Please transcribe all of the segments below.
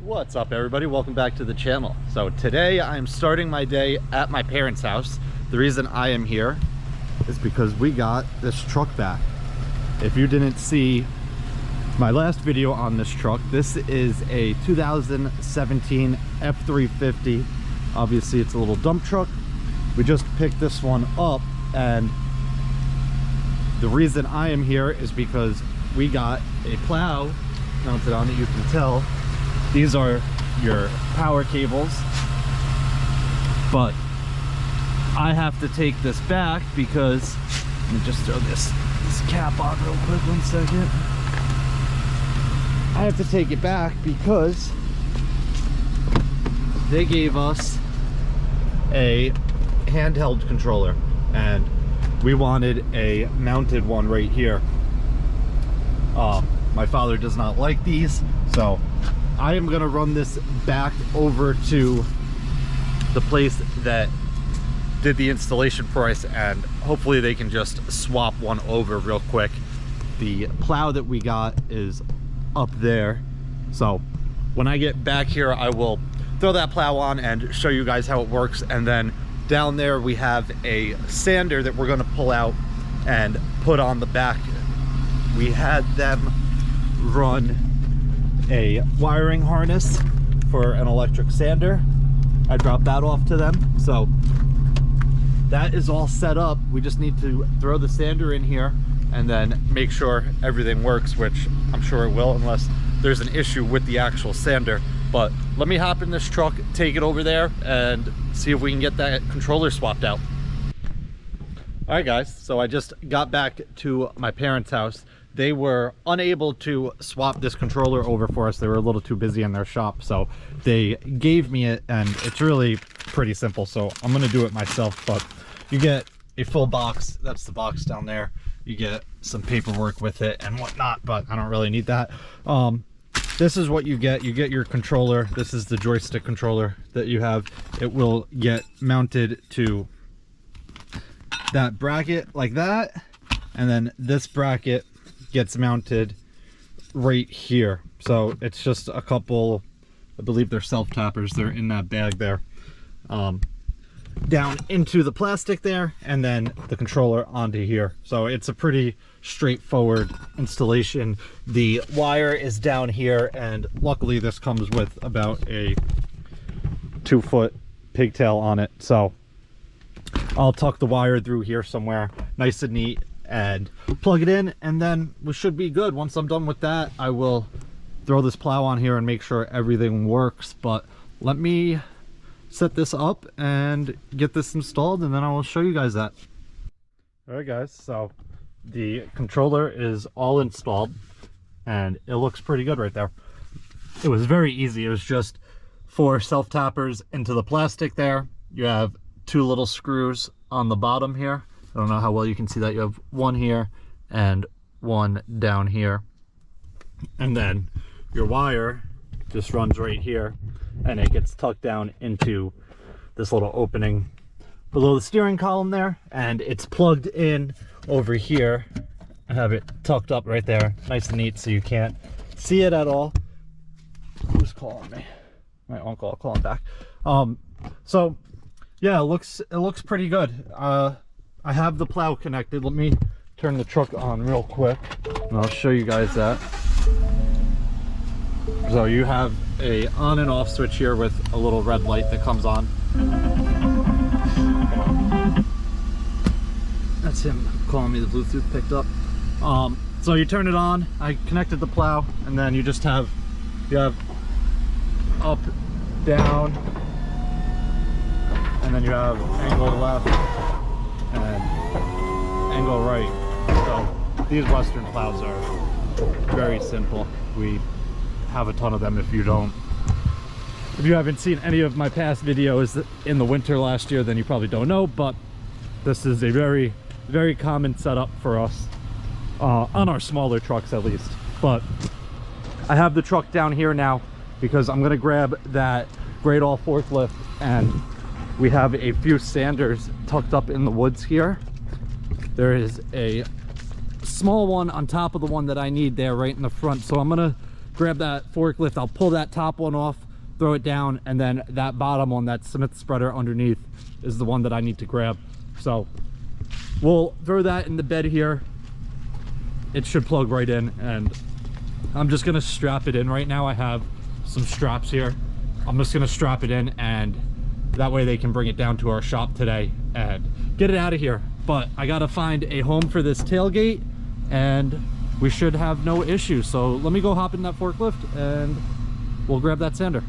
What's up, everybody? Welcome back to the channel. So today I'm starting my day at my parents' house. The reason I am here is because we got this truck back. If you didn't see my last video on this truck, this is a 2017 F350. Obviously it's a little dump truck. We just picked this one up, and the reason I am here is because we got a plow mounted on it. You can tell these are your power cables, but I have to take this back because, let me just throw this cap on real quick, 1 second. I have to take it back because they gave us a handheld controller and we wanted a mounted one right here. My father does not like these, so I am gonna run this back over to the place that did the installation for us, and hopefully they can just swap one over real quick. The plow that we got is up there, so when I get back here I will throw that plow on and show you guys how it works. And then down there we have a sander that we're going to pull out and put on the back. We had them run a wiring harness for an electric sander. I dropped that off to them, so that is all set up. We just need to throw the sander in here and then make sure everything works, which I'm sure it will, unless there's an issue with the actual sander. But let me hop in this truck, take it over there, and see if we can get that controller swapped out. All right, guys, so I just got back to my parents' house. They were unable to swap this controller over for us. They were a little too busy in their shop, so they gave me it, and it's really pretty simple, so I'm gonna do it myself. But you get a full box. That's the box down there. You get some paperwork with it and whatnot, but I don't really need that. This is what you get. You get your controller. This is the joystick controller that you have. It will get mounted to that bracket like that, and then this bracket gets mounted right here. So it's just a couple, I believe they're self tappers. They're in that bag there. Down into the plastic there, and then the controller onto here. So it's a pretty straightforward installation. The wire is down here, and luckily this comes with about a 2-foot pigtail on it, so I'll tuck the wire through here somewhere nice and neat and plug it in, and then we should be good. Once I'm done with that, I will throw this plow on here and make sure everything works. But let me set this up and get this installed, and then I will show you guys that. All right, guys, so the controller is all installed and it looks pretty good right there. It was very easy. It was just 4 self tappers into the plastic there. You have 2 little screws on the bottom here. I don't know how well you can see that. You have 1 here and 1 down here, and then your wire just runs right here, and it gets tucked down into this little opening below the steering column there, and it's plugged in over here. I have it tucked up right there, nice and neat, so you can't see it at all. Who's calling me? My uncle. I'll call him back. So yeah, it looks pretty good. I have the plow connected. Let me turn the truck on real quick and I'll show you guys that. So you have a on and off switch here with a little red light that comes on. That's him calling me. The Bluetooth picked up. So you turn it on. I connected the plow, and then you have up, down, and then you have angle left and angle right. So these Western plows are very simple. We have a ton of them. If you haven't seen any of my past videos in the winter last year, then you probably don't know, but this is a very, very common setup for us on our smaller trucks at least. But I have the truck down here now because I'm gonna grab that Great All forklift, and we have a few sanders tucked up in the woods here. There is a small one on top of the one that I need there right in the front, so I'm gonna grab that forklift, I'll pull that top one off, throw it down, and then that bottom one, that Smith spreader underneath, is the one that I need to grab. So we'll throw that in the bed here. It should plug right in, and I'm just gonna strap it in. Right now I have some straps here. I'm just gonna strap it in, and that way they can bring it down to our shop today and get it out of here. But I gotta find a home for this tailgate, and we should have no issue. So let me go hop in that forklift and we'll grab that sander.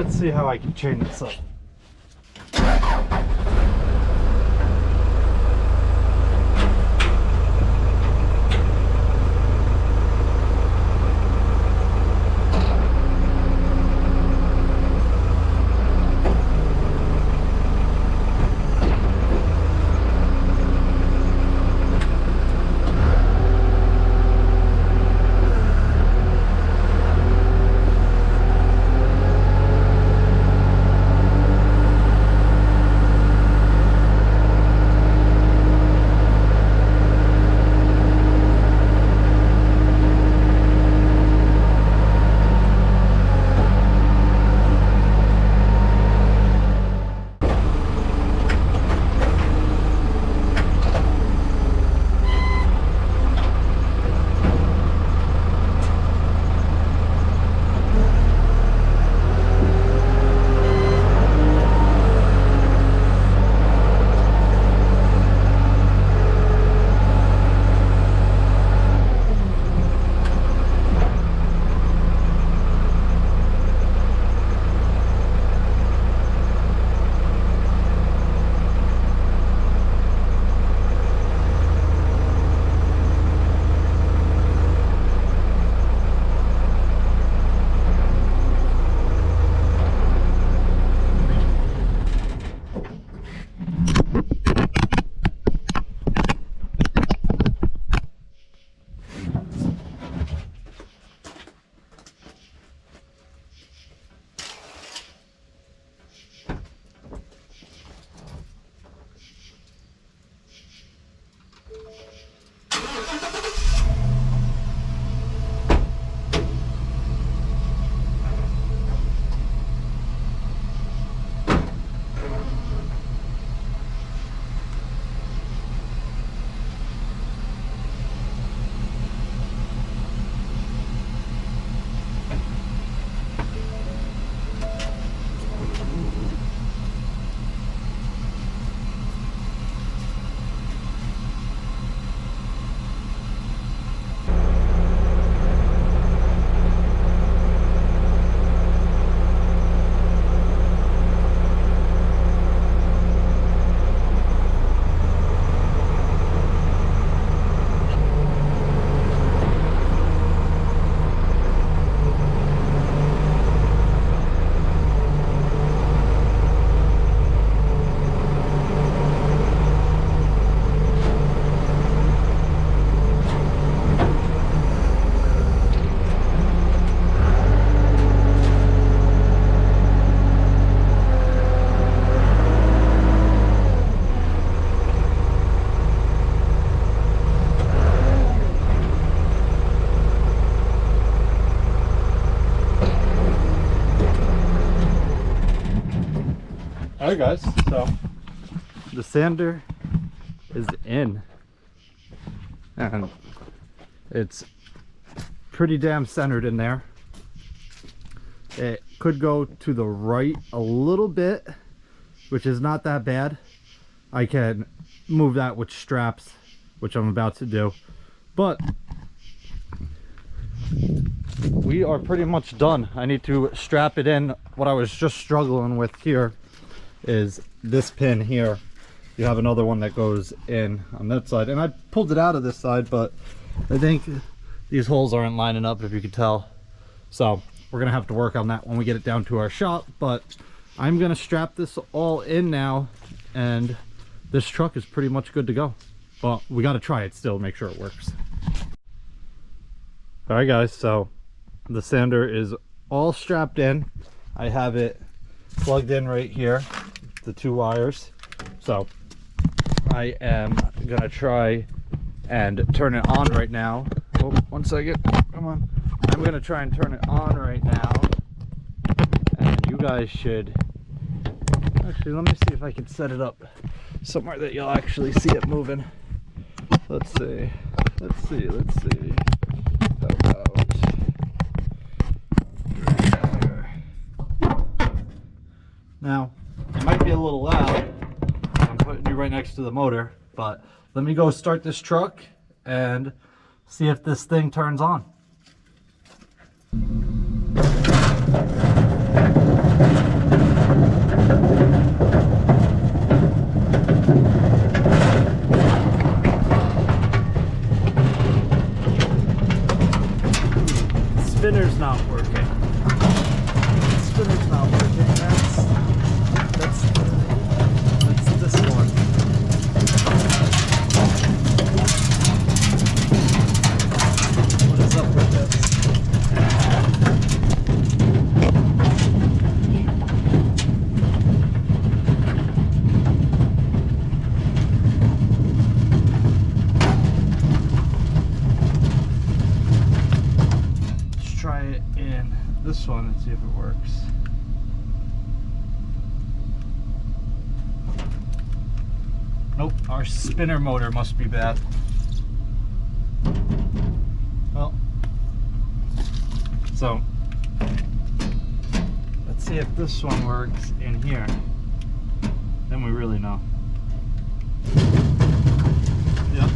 let's see how I can chain this up. Alright guys, so the sander is in and it's pretty damn centered in there. It could go to the right a little bit, which is not that bad. I can move that with straps, which I'm about to do, but we are pretty much done. I need to strap it in. What I was just struggling with here is this pin here. You have another one that goes in on that side, and I pulled it out of this side, but I think these holes aren't lining up, if you could tell. So we're gonna have to work on that when we get it down to our shop, but I'm gonna strap this all in now, and this truck is pretty much good to go. But we got to try it still, make sure it works. All right guys, so the sander is all strapped in. I have it plugged in right here, the two wires. So I am gonna try and turn it on right now. Oh, 1 second, come on. I'm gonna try and turn it on right now, and you guys should actually, let me see if I can set it up somewhere that you'll actually see it moving. Let's see. How about now? It might be a little loud. I'm putting you right next to the motor, but let me go start this truck and see if this thing turns on. spinner's not working. Spinner's not working. That's this one. What is up with this? Let's try it in this one and see if it works. Nope, our spinner motor must be bad. Well, so let's see if this one works in here. Then we really know. Yep.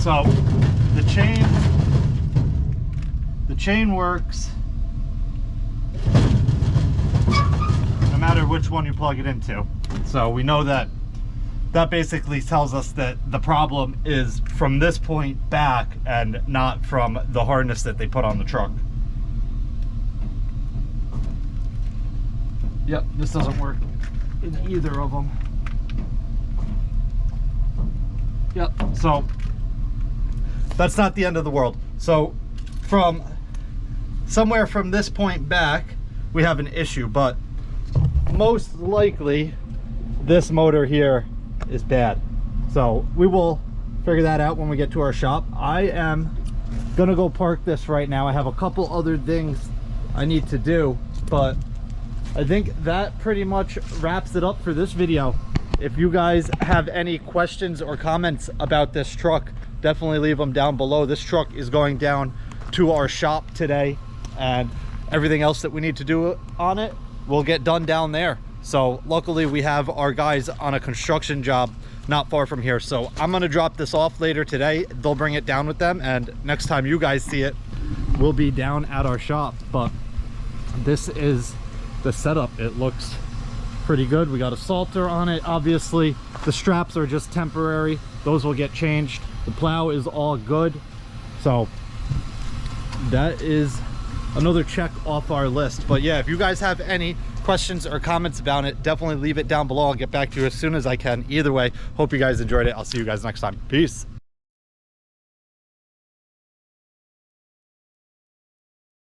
So the chain works no matter which one you plug it into. So we know that basically tells us that the problem is from this point back and not from the harness that they put on the truck. Yep, this doesn't work in either of them. Yep, so that's not the end of the world. So from somewhere from this point back, we have an issue, but most likely this motor here is bad. So we will figure that out when we get to our shop. I am gonna go park this right now. I have a couple other things I need to do, but I think that pretty much wraps it up for this video. If you guys have any questions or comments about this truck, definitely leave them down below. This truck is going down to our shop today, and everything else that we need to do on it will get done down there. So luckily we have our guys on a construction job not far from here. So I'm gonna drop this off later today. They'll bring it down with them, and next time you guys see it, we'll be down at our shop. But this is the setup. It looks pretty good. We got a salter on it. Obviously the straps are just temporary. Those will get changed. The plow is all good. So that is another check off our list. But yeah, if you guys have any questions or comments about it, definitely leave it down below. I'll get back to you as soon as I can. Either way, hope you guys enjoyed it. I'll see you guys next time. Peace.